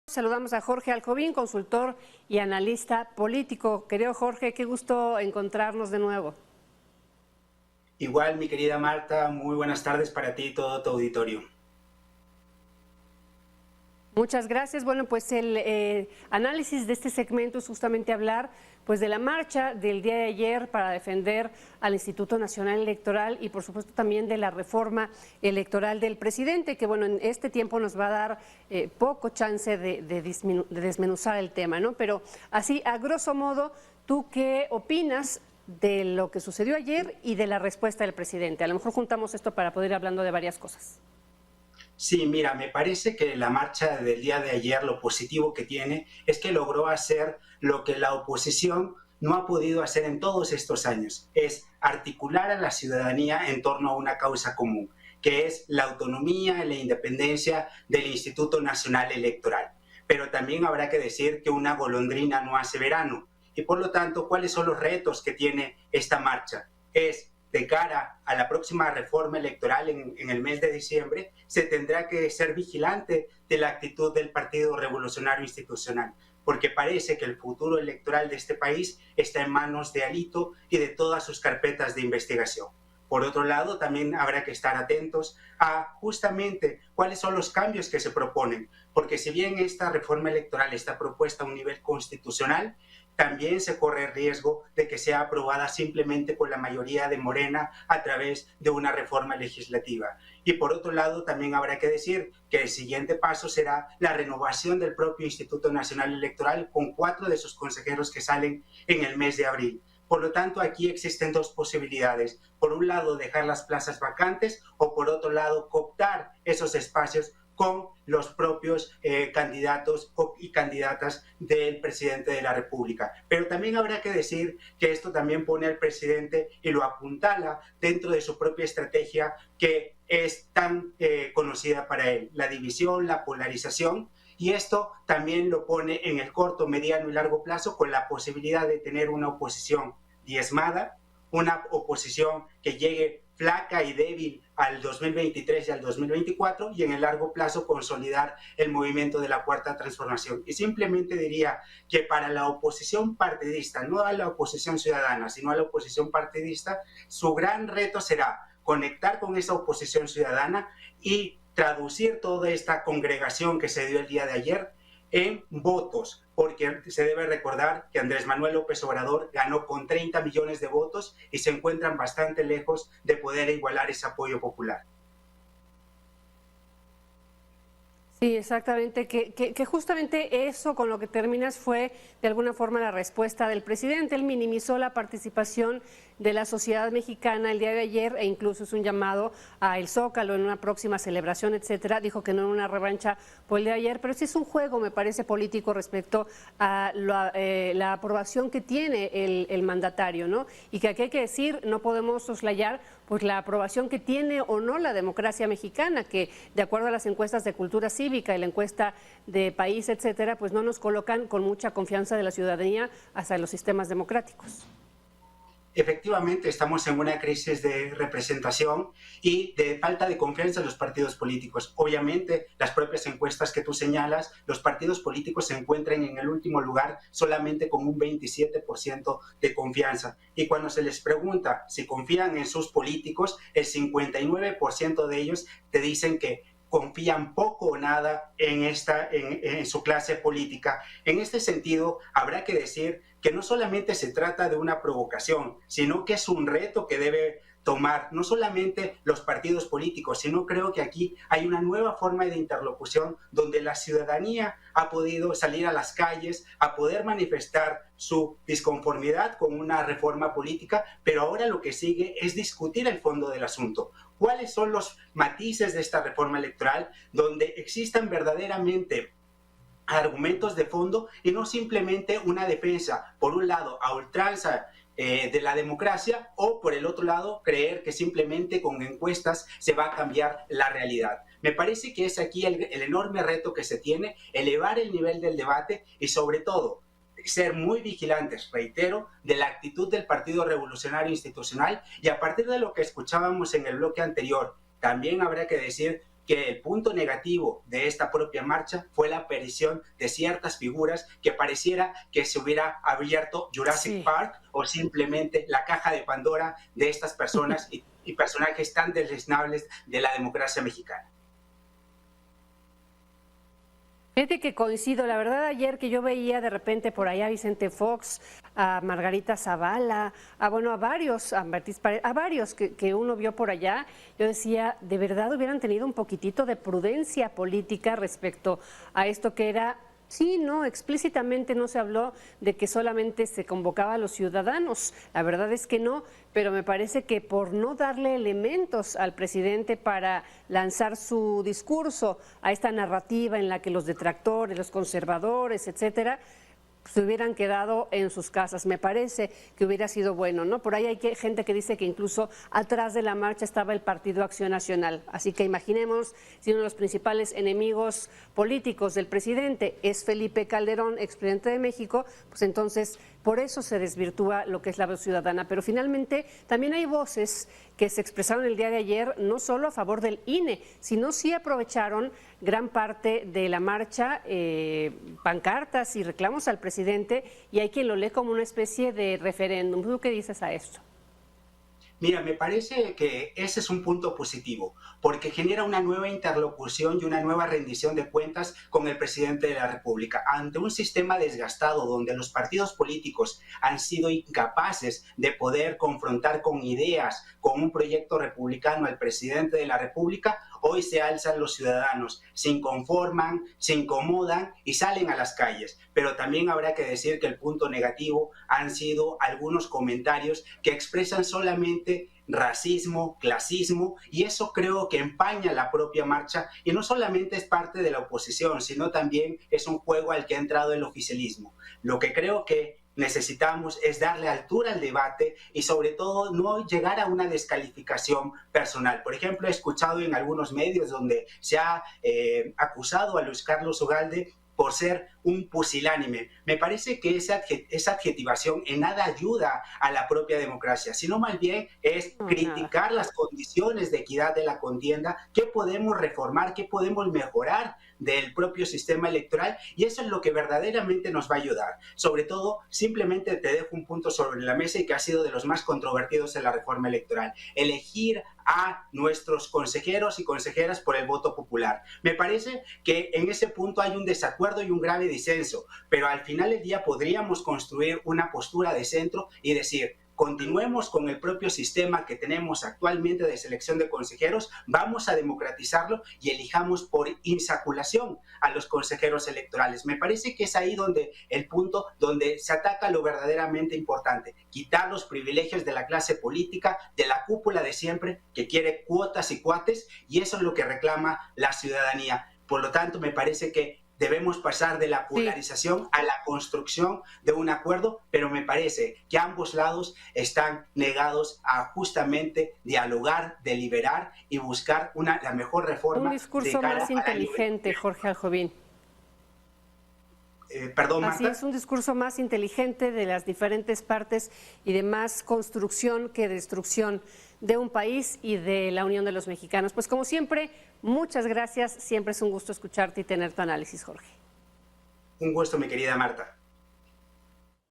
Saludamos a Jorge Alcovín, consultor y analista político. Querido Jorge, qué gusto encontrarnos de nuevo. Igual, mi querida Marta, muy buenas tardes para ti y todo tu auditorio. Muchas gracias. Bueno, pues el análisis de este segmento es justamente hablar pues de la marcha del día de ayer para defender al Instituto Nacional Electoral y por supuesto también de la reforma electoral del presidente, que bueno, en este tiempo nos va a dar poco chance de desmenuzar el tema, ¿no? Pero así, a grosso modo, ¿tú qué opinas de lo que sucedió ayer y de la respuesta del presidente? A lo mejor juntamos esto para poder ir hablando de varias cosas. Sí, mira, me parece que la marcha del día de ayer, lo positivo que tiene es que logró hacer lo que la oposición no ha podido hacer en todos estos años, es articular a la ciudadanía en torno a una causa común, que es la autonomía y la independencia del Instituto Nacional Electoral. Pero también habrá que decir que una golondrina no hace verano, y por lo tanto, ¿cuáles son los retos que tiene esta marcha? Es de cara a la próxima reforma electoral en el mes de diciembre, se tendrá que ser vigilante de la actitud del Partido Revolucionario Institucional, porque parece que el futuro electoral de este país está en manos de Alito y de todas sus carpetas de investigación. Por otro lado, también habrá que estar atentos a justamente cuáles son los cambios que se proponen, porque si bien esta reforma electoral está propuesta a un nivel constitucional, también se corre el riesgo de que sea aprobada simplemente por la mayoría de Morena a través de una reforma legislativa. Y por otro lado, también habrá que decir que el siguiente paso será la renovación del propio Instituto Nacional Electoral con 4 de sus consejeros que salen en el mes de abril. Por lo tanto, aquí existen 2 posibilidades. Por un lado, dejar las plazas vacantes o por otro lado, cooptar esos espacios con los propios candidatos y candidatas del presidente de la República. Pero también habrá que decir que esto también pone al presidente y lo apuntala dentro de su propia estrategia que es tan conocida para él, la división, la polarización, y esto también lo pone en el corto, mediano y largo plazo con la posibilidad de tener una oposición diezmada, una oposición que llegue flaca y débil al 2023 y al 2024 y en el largo plazo consolidar el movimiento de la Cuarta Transformación. Y simplemente diría que para la oposición partidista, no a la oposición ciudadana, sino a la oposición partidista, su gran reto será conectar con esa oposición ciudadana y traducir toda esta congregación que se dio el día de ayer en votos, porque se debe recordar que Andrés Manuel López Obrador ganó con 30 millones de votos y se encuentran bastante lejos de poder igualar ese apoyo popular. Sí, exactamente, que justamente eso con lo que terminas fue de alguna forma la respuesta del presidente. Él minimizó la participación de la sociedad mexicana el día de ayer e incluso es un llamado a el Zócalo en una próxima celebración, etcétera. Dijo que no era una revancha por el día de ayer, pero sí es un juego, me parece, político respecto a la aprobación que tiene el mandatario, ¿no? Y que aquí hay que decir, no podemos soslayar pues la aprobación que tiene o no la democracia mexicana, que de acuerdo a las encuestas de cultura cívica y la encuesta de país, etcétera, pues no nos colocan con mucha confianza de la ciudadanía hasta los sistemas democráticos. Efectivamente, estamos en una crisis de representación y de falta de confianza en los partidos políticos. Obviamente, las propias encuestas que tú señalas, los partidos políticos se encuentran en el último lugar solamente con un 27% de confianza. Y cuando se les pregunta si confían en sus políticos, el 59% de ellos te dicen que confían poco o nada en su clase política. En este sentido, habrá que decir que no solamente se trata de una provocación, sino que es un reto que debe tomar no solamente los partidos políticos, sino creo que aquí hay una nueva forma de interlocución donde la ciudadanía ha podido salir a las calles, a poder manifestar su disconformidad con una reforma política, pero ahora lo que sigue es discutir el fondo del asunto. ¿Cuáles son los matices de esta reforma electoral donde existan verdaderamente argumentos de fondo y no simplemente una defensa, por un lado, a ultranza de la democracia o por el otro lado, creer que simplemente con encuestas se va a cambiar la realidad? Me parece que es aquí el enorme reto que se tiene, elevar el nivel del debate y sobre todo ser muy vigilantes, reitero, de la actitud del Partido Revolucionario Institucional y a partir de lo que escuchábamos en el bloque anterior, también habrá que decir que el punto negativo de esta propia marcha fue la aparición de ciertas figuras que pareciera que se hubiera abierto Jurassic Park o simplemente la caja de Pandora de estas personas y personajes tan deleznables de la democracia mexicana. Fíjate que coincido, la verdad ayer que yo veía de repente por allá a Vicente Fox, a Margarita Zavala, a varios, a varios que uno vio por allá, yo decía, de verdad hubieran tenido un poquitito de prudencia política respecto a esto que era. Sí, no, explícitamente no se habló de que solamente se convocaba a los ciudadanos, la verdad es que no, pero me parece que por no darle elementos al presidente para lanzar su discurso a esta narrativa en la que los detractores, los conservadores, etcétera, se hubieran quedado en sus casas. Me parece que hubiera sido bueno, ¿no? Por ahí hay gente que dice que incluso atrás de la marcha estaba el Partido Acción Nacional. Así que imaginemos si uno de los principales enemigos políticos del presidente es Felipe Calderón, expresidente de México, pues entonces por eso se desvirtúa lo que es la voz ciudadana. Pero finalmente también hay voces que se expresaron el día de ayer no solo a favor del INE, sino sí aprovecharon gran parte de la marcha, pancartas y reclamos al presidente, y hay quien lo lee como una especie de referéndum. ¿Tú qué dices a esto? Mira, me parece que ese es un punto positivo, porque genera una nueva interlocución y una nueva rendición de cuentas con el presidente de la República. Ante un sistema desgastado donde los partidos políticos han sido incapaces de poder confrontar con ideas, con un proyecto republicano al presidente de la República, hoy se alzan los ciudadanos, se inconforman, se incomodan y salen a las calles. Pero también habrá que decir que el punto negativo han sido algunos comentarios que expresan solamente racismo, clasismo, y eso creo que empaña la propia marcha, y no solamente es parte de la oposición, sino también es un juego al que ha entrado el oficialismo. Lo que creo que necesitamos es darle altura al debate y sobre todo no llegar a una descalificación personal. Por ejemplo, he escuchado en algunos medios donde se ha acusado a Luis Carlos Ugalde por ser un pusilánime. Me parece que esa adjetivación en nada ayuda a la propia democracia, sino más bien es criticar las condiciones de equidad de la contienda, qué podemos reformar, qué podemos mejorar del propio sistema electoral, y eso es lo que verdaderamente nos va a ayudar. Sobre todo, simplemente te dejo un punto sobre la mesa y que ha sido de los más controvertidos en la reforma electoral: elegir a nuestros consejeros y consejeras por el voto popular. Me parece que en ese punto hay un desacuerdo y un grave disenso, pero al final del día podríamos construir una postura de centro y decir: continuemos con el propio sistema que tenemos actualmente de selección de consejeros, vamos a democratizarlo y elijamos por insaculación a los consejeros electorales. Me parece que es ahí donde el punto donde se ataca lo verdaderamente importante: quitar los privilegios de la clase política, de la cúpula de siempre, que quiere cuotas y cuates, y eso es lo que reclama la ciudadanía. Por lo tanto, me parece que debemos pasar de la polarización a la construcción de un acuerdo, pero me parece que ambos lados están negados a justamente dialogar, deliberar y buscar la mejor reforma. Un discurso más inteligente, Jorge Aljovín. Perdón, Marta. Así es, un discurso más inteligente de las diferentes partes y de más construcción que destrucción de un país y de la unión de los mexicanos. Pues como siempre, muchas gracias. Siempre es un gusto escucharte y tener tu análisis, Jorge. Un gusto, mi querida Marta.